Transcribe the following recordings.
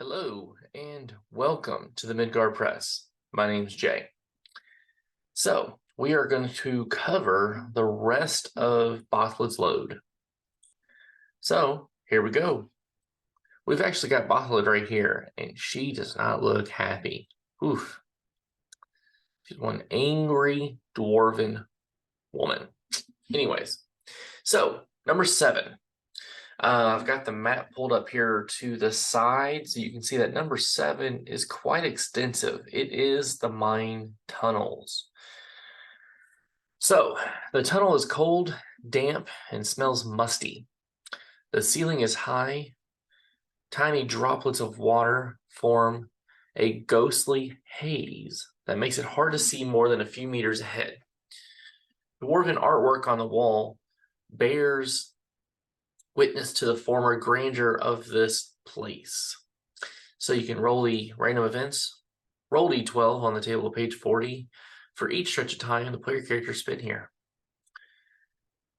Hello and welcome to the Midgard Press. My name's Jay. So we are going to cover the rest of Bothlid's Lode. So here we go. We've actually got Bothlid right here, and she does not look happy. Oof. She's one angry dwarven woman. Anyways, so number 7. I've got the map pulled up here to the side, so you can see that number 7 is quite extensive. It is the mine tunnels. So the tunnel is cold, damp, and smells musty. The ceiling is high. Tiny droplets of water form a ghostly haze that makes it hard to see more than a few meters ahead. Dwarven artwork on the wall bears witness to the former grandeur of this place. So you can roll the random events, roll d12 on the table of page 40 for each stretch of time the player character spent here.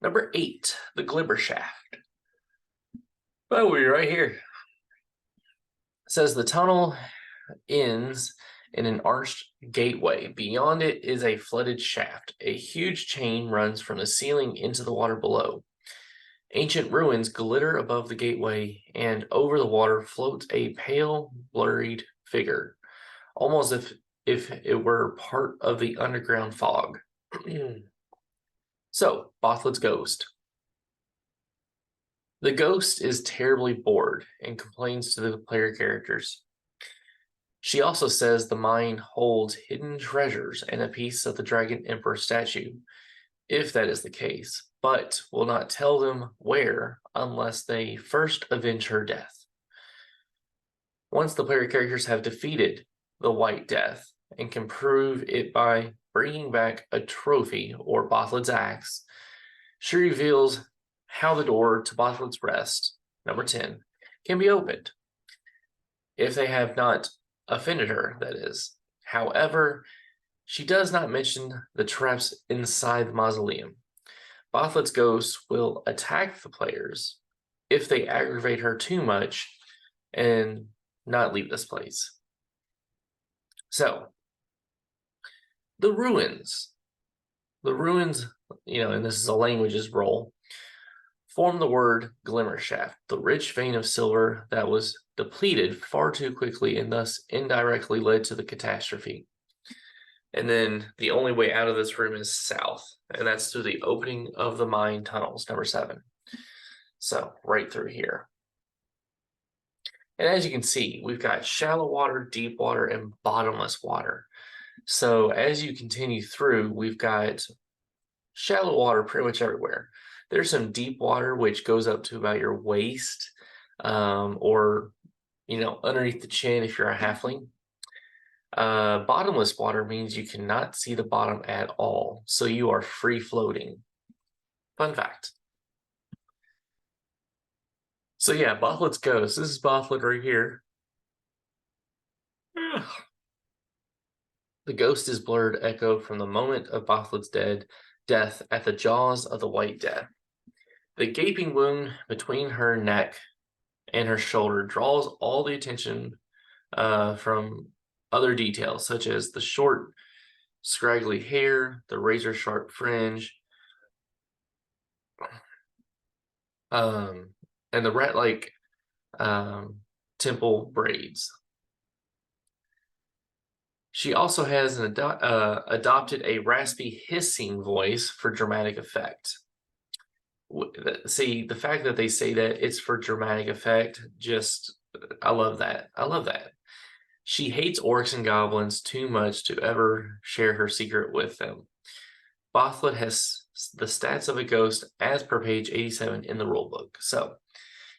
Number 8, the Glimmer Shaft. Oh, we're right here. It says the tunnel ends in an arched gateway. Beyond it is a flooded shaft. A huge chain runs from the ceiling into the water below. Ancient ruins glitter above the gateway, and over the water floats a pale, blurred figure, almost if it were part of the underground fog. So, Bothlid's ghost. The ghost is terribly bored and complains to the player characters. She also says the mine holds hidden treasures and a piece of the Dragon Emperor statue, if that is the case, but will not tell them where unless they first avenge her death. Once the player characters have defeated the White Death and can prove it by bringing back a trophy or Bothlid's axe, she reveals how the door to Bothlid's Rest, number 10, can be opened. If they have not offended her, that is. However, she does not mention the traps inside the mausoleum. Bothlid's ghost will attack the players if they aggravate her too much and not leave this place. So, the ruins, and this is a languages roll, form the word Glimmer Shaft, the rich vein of silver that was depleted far too quickly and thus indirectly led to the catastrophe. And then the only way out of this room is south, and that's through the opening of the mine tunnels, number 7. So right through here. And as you can see, we've got shallow water, deep water, and bottomless water. So as you continue through, we've got shallow water pretty much everywhere. There's some deep water, which goes up to about your waist, or, underneath the chin if you're a halfling. Bottomless water means you cannot see the bottom at all, so you are free floating. Fun fact. So yeah, Bothlid's ghost. This is Bothlid right here. The ghost is blurred echo from the moment of Bothlid's death at the jaws of the White Death. The gaping wound between her neck and her shoulder draws all the attention from other details, such as the short, scraggly hair, the razor-sharp fringe, and the rat-like temple braids. She also has adopted a raspy hissing voice for dramatic effect. See, the fact that they say that it's for dramatic effect, I love that. I love that. She hates orcs and goblins too much to ever share her secret with them. Bothlid has the stats of a ghost as per page 87 in the rulebook. So,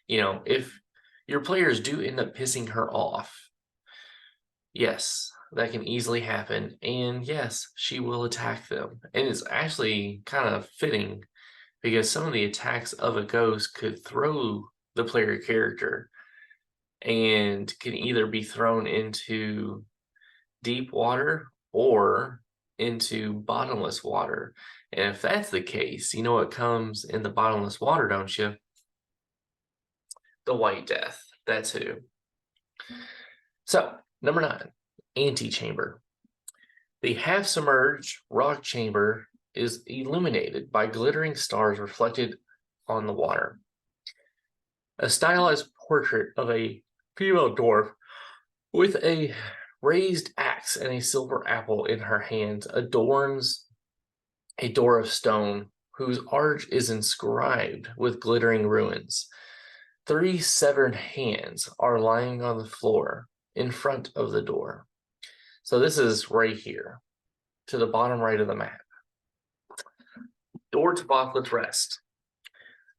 if your players do end up pissing her off, yes, that can easily happen. And yes, she will attack them. And it's actually kind of fitting because some of the attacks of a ghost could throw the player character and can either be thrown into deep water or into bottomless water. And if that's the case, you know what comes in the bottomless water, don't you? The White Death. That's who. So, number 9, antechamber. The half-submerged rock chamber is illuminated by glittering stars reflected on the water. A stylized portrait of a female dwarf with a raised axe and a silver apple in her hands adorns a door of stone whose arch is inscribed with glittering runes. 3 severed hands are lying on the floor in front of the door. So this is right here, to the bottom right of the map. Door to Bothlid's Rest.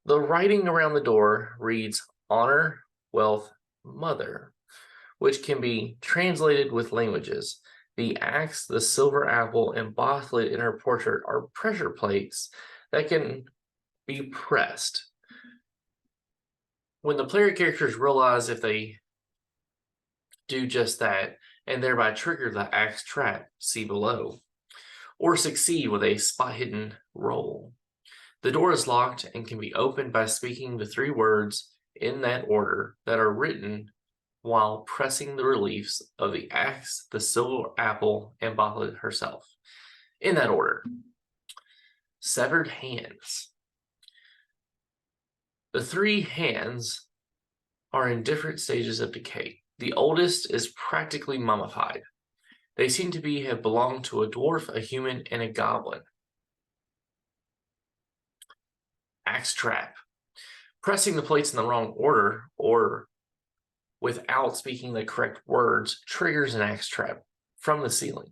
The writing around the door reads honor, wealth, mother, which can be translated with languages. The axe, the silver apple, and Bothlid in her portrait are pressure plates that can be pressed. When the player characters realize if they do just that, and thereby trigger the axe trap, see below, or succeed with a spot hidden roll. The door is locked and can be opened by speaking the 3 words in that order that are written while pressing the reliefs of the axe, the silver apple, and Bothlid herself. In that order. Severed hands. The 3 hands are in different stages of decay. The oldest is practically mummified. They seem to have belonged to a dwarf, a human, and a goblin. Axe trap. Pressing the plates in the wrong order or without speaking the correct words triggers an axe trap from the ceiling.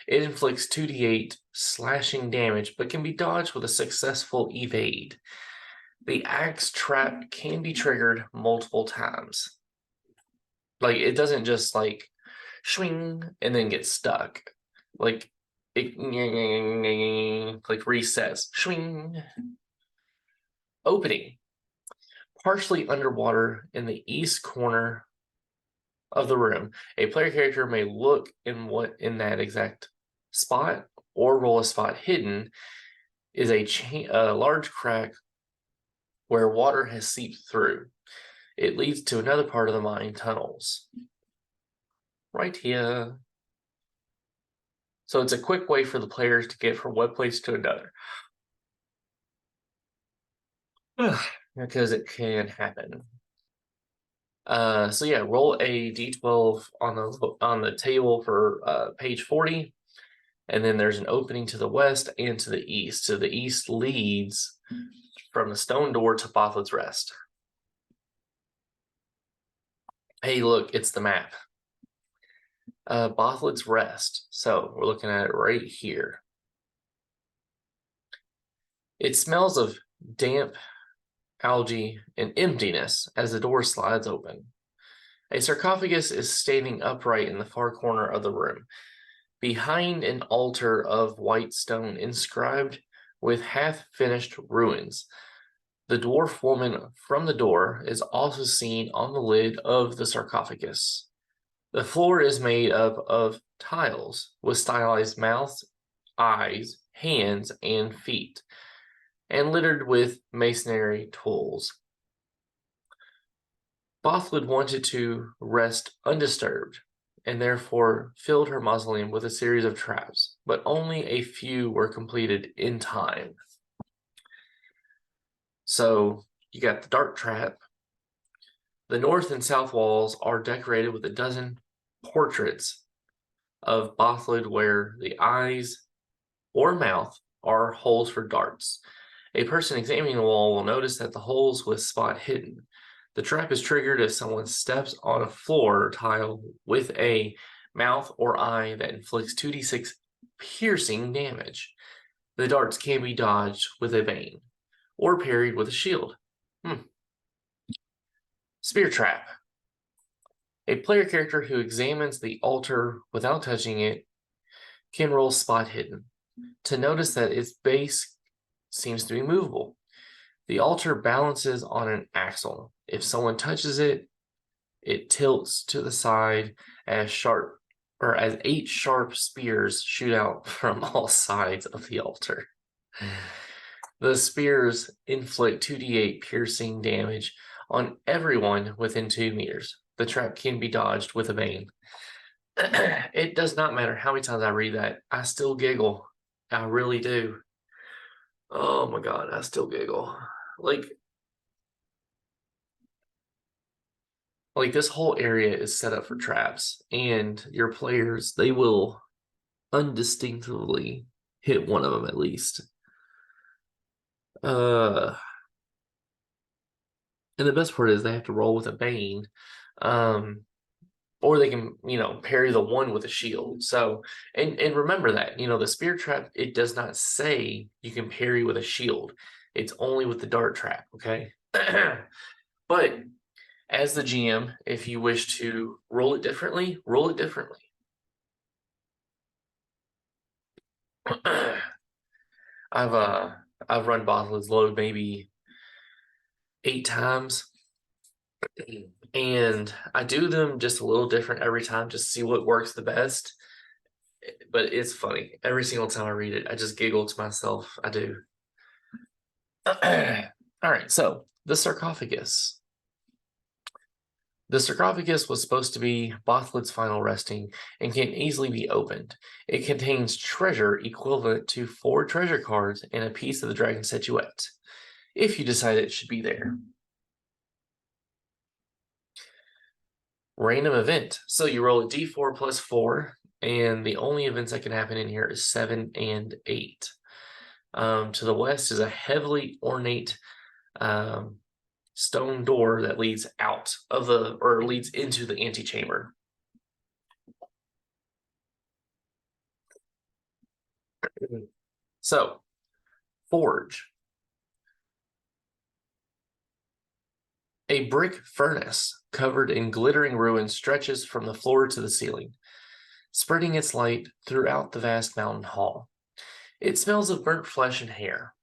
It inflicts 2d8 slashing damage, but can be dodged with a successful evade. The axe trap can be triggered multiple times. Like, it doesn't just like swing and then get stuck. Like, it like resets. Swing. Opening. Partially underwater in the east corner of the room. A player character may look in that exact spot or roll a spot hidden is a large crack where water has seeped through. It leads to another part of the mine tunnels. Right here. So it's a quick way for the players to get from one place to another. Because it can happen. So yeah, roll a d12 on the table for page 40. And then there's an opening to the west and to the east. So the east leads from the stone door to Bothlid's Rest. Hey, look, it's the map. Bothlid's Rest. So we're looking at it right here. It smells of damp algae and emptiness as the door slides open. A sarcophagus is standing upright in the far corner of the room, behind an altar of white stone inscribed with half-finished ruins. The dwarf woman from the door is also seen on the lid of the sarcophagus. The floor is made up of tiles with stylized mouths, eyes, hands, and feet, and littered with masonry tools. Bothlid wanted to rest undisturbed, and therefore filled her mausoleum with a series of traps, but only a few were completed in time. So you got the dart trap. The north and south walls are decorated with a dozen portraits of Bothlid where the eyes or mouth are holes for darts. A person examining the wall will notice that the holes with spot hidden. The trap is triggered if someone steps on a floor tile with a mouth or eye that inflicts 2d6 piercing damage. The darts can be dodged with a bane or parried with a shield. Spear trap. A player character who examines the altar without touching it can roll spot hidden to notice that its base seems to be movable. The altar balances on an axle. If someone touches it, it tilts to the side as 8 sharp spears shoot out from all sides of the altar. The spears inflict 2d8 piercing damage on everyone within 2 meters. The trap can be dodged with a Bane. It does not matter how many times I read that. I still giggle. I really do. Oh my God, I still giggle. Like this whole area is set up for traps, and your players, they will undistinctly hit one of them at least. And the best part is they have to roll with a Bane. Or they can, parry the one with a shield. So, and remember that, the spear trap, it does not say you can parry with a shield. It's only with the dart trap, okay? But as the GM, if you wish to roll it differently, roll it differently. I've run Bothlid's Lode maybe 8 times. And I do them just a little different every time, just to see what works the best. But it's funny. Every single time I read it, I just giggle to myself. I do. All right, so the sarcophagus. The sarcophagus was supposed to be Bothlid's final resting and can easily be opened. It contains treasure equivalent to 4 treasure cards and a piece of the dragon statuette, if you decide it should be there. Random event. So you roll a d4 plus 4, and the only events that can happen in here is 7 and 8. To the west is a heavily ornate stone door that leads out of leads into the antechamber. So, forge. A brick furnace covered in glittering ruins stretches from the floor to the ceiling, spreading its light throughout the vast mountain hall. It smells of burnt flesh and hair.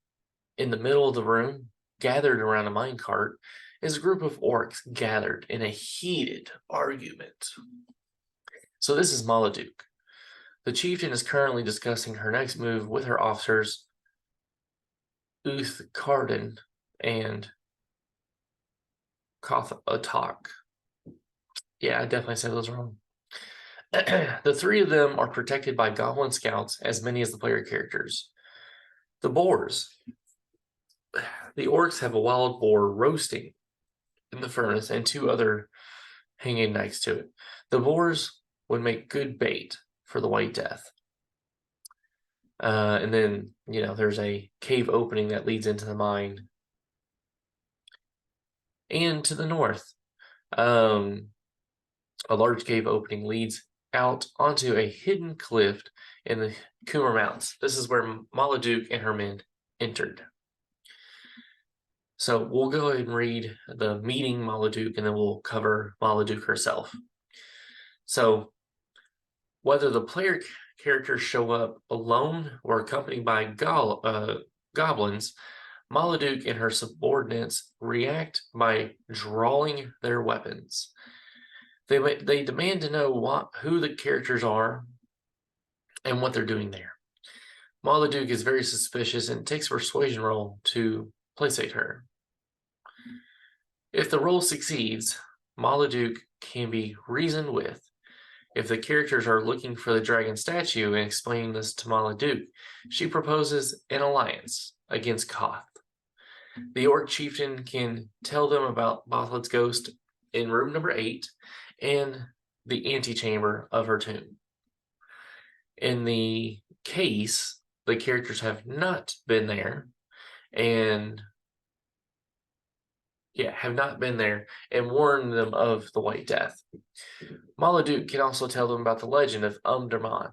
In the middle of the room, gathered around a minecart, is a group of orcs gathered in a heated argument. So this is Moladuke. The chieftain is currently discussing her next move with her officers, Uthkarden and Kothatak. Yeah, I definitely said those wrong. The 3 of them are protected by goblin scouts, as many as the player characters. The boars. The orcs have a wild boar roasting in the furnace and 2 other hanging next to it. The boars would make good bait for the White Death. And then, there's a cave opening that leads into the mine. And to the north, a large cave opening leads out onto a hidden cliff in the Coomer Mountains. This is where Moladuke and her men entered. So we'll go ahead and read the meeting Moladuke, and then we'll cover Moladuke herself. So whether the player characters show up alone or accompanied by goblins, Moladuke and her subordinates react by drawing their weapons. They demand to know who the characters are and what they're doing there. Moladuke is very suspicious and takes a persuasion roll to placate her. If the roll succeeds, Moladuke can be reasoned with. If the characters are looking for the dragon statue and explaining this to Moladuke, she proposes an alliance against Koth. The orc chieftain can tell them about Bothlid's ghost in room number 8 and the antechamber of her tomb. In the case, the characters have not been there and warn them of the White Death. Moladuke can also tell them about the legend of Umderman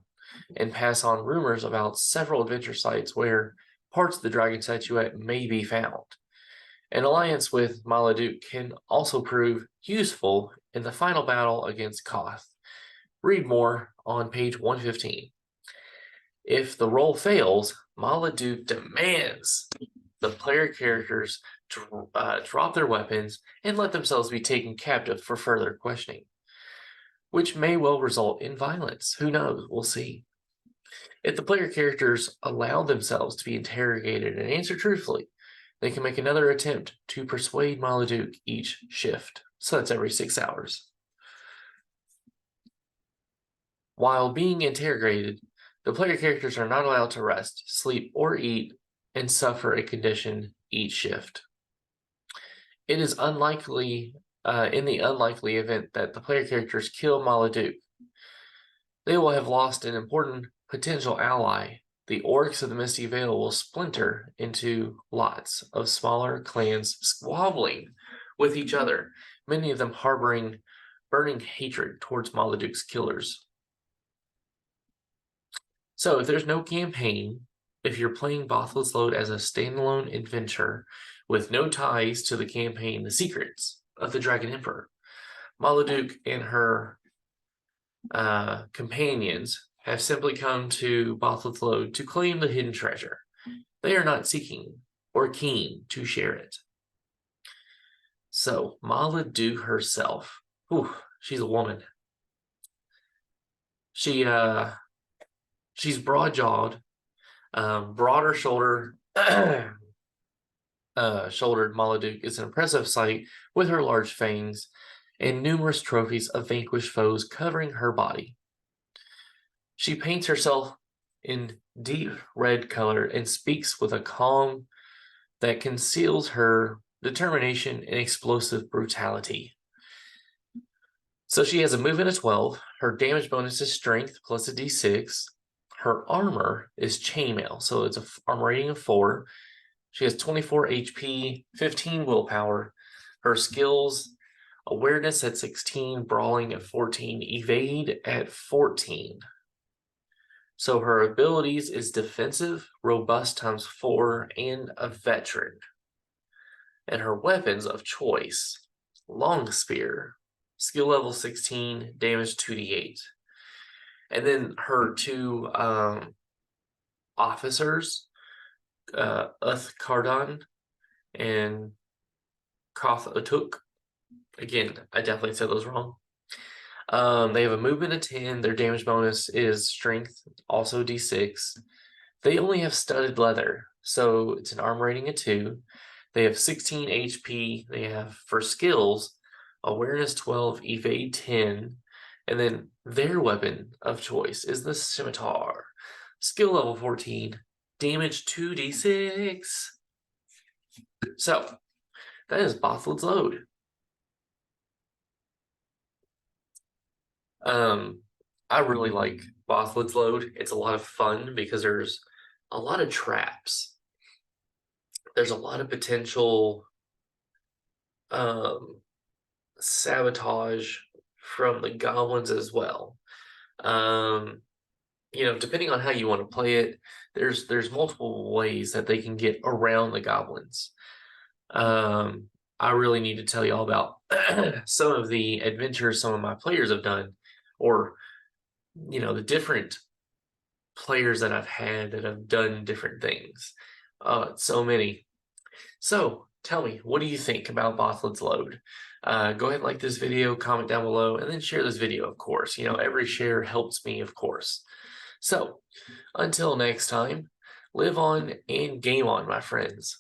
and pass on rumors about several adventure sites where parts of the dragon statuette may be found. An alliance with Moladuke can also prove useful in the final battle against Koth. Read more on page 115. If the roll fails, Moladuke demands the player characters drop their weapons and let themselves be taken captive for further questioning, which may well result in violence. Who knows? We'll see. If the player characters allow themselves to be interrogated and answer truthfully, they can make another attempt to persuade Moladuke each shift. So that's every 6 hours. While being interrogated, the player characters are not allowed to rest, sleep, or eat, and suffer a condition each shift. It is unlikely, in the unlikely event that the player characters kill Maleduc, they will have lost an important potential ally. The orcs of the Misty Vale will splinter into lots of smaller clans squabbling with each other, many of them harboring burning hatred towards Maleduc's killers. So if there's no campaign, if you're playing Bothlid's Lode as a standalone adventure with no ties to the campaign, The Secrets of the Dragon Emperor, Maleduc and her companions have simply come to Bothlid's Lode to claim the hidden treasure. They are not seeking or keen to share it. So Maleduc herself, she's a woman. She's broad-jawed, broader shouldered Maleduc is an impressive sight with her large fangs and numerous trophies of vanquished foes covering her body. She paints herself in deep red color and speaks with a calm that conceals her determination and explosive brutality. So she has a movement of 12. Her damage bonus is strength plus a d6. Her armor is chainmail, so it's an armor rating of 4. She has 24 HP, 15 willpower. Her skills, awareness at 16, brawling at 14, evade at 14. So her abilities is defensive, robust times 4, and a veteran. And her weapons of choice, long spear, skill level 16, damage 2d8. And then her two officers, Uthkardon and Koth Otuk. Again, I definitely said those wrong. They have a movement of 10. Their damage bonus is strength, also d6. They only have studded leather, so it's an armor rating of 2. They have 16 HP. They have, for skills, awareness 12, evade 10. And then their weapon of choice is the scimitar. Skill level 14, damage 2d6. So, that is Bothlid's Lode. I really like Bothlid's Lode. It's a lot of fun because there's a lot of traps. There's a lot of potential sabotage from the goblins as well. Depending on how you want to play it, there's multiple ways that they can get around the goblins. I really need to tell you all about some of the adventures some of my players have done, or the different players that I've had that have done different things. So many. So tell me, what do you think about Bothlid's Lode? Go ahead and like this video, comment down below, and then share this video, of course. Every share helps me, of course. So until next time, live on and game on, my friends.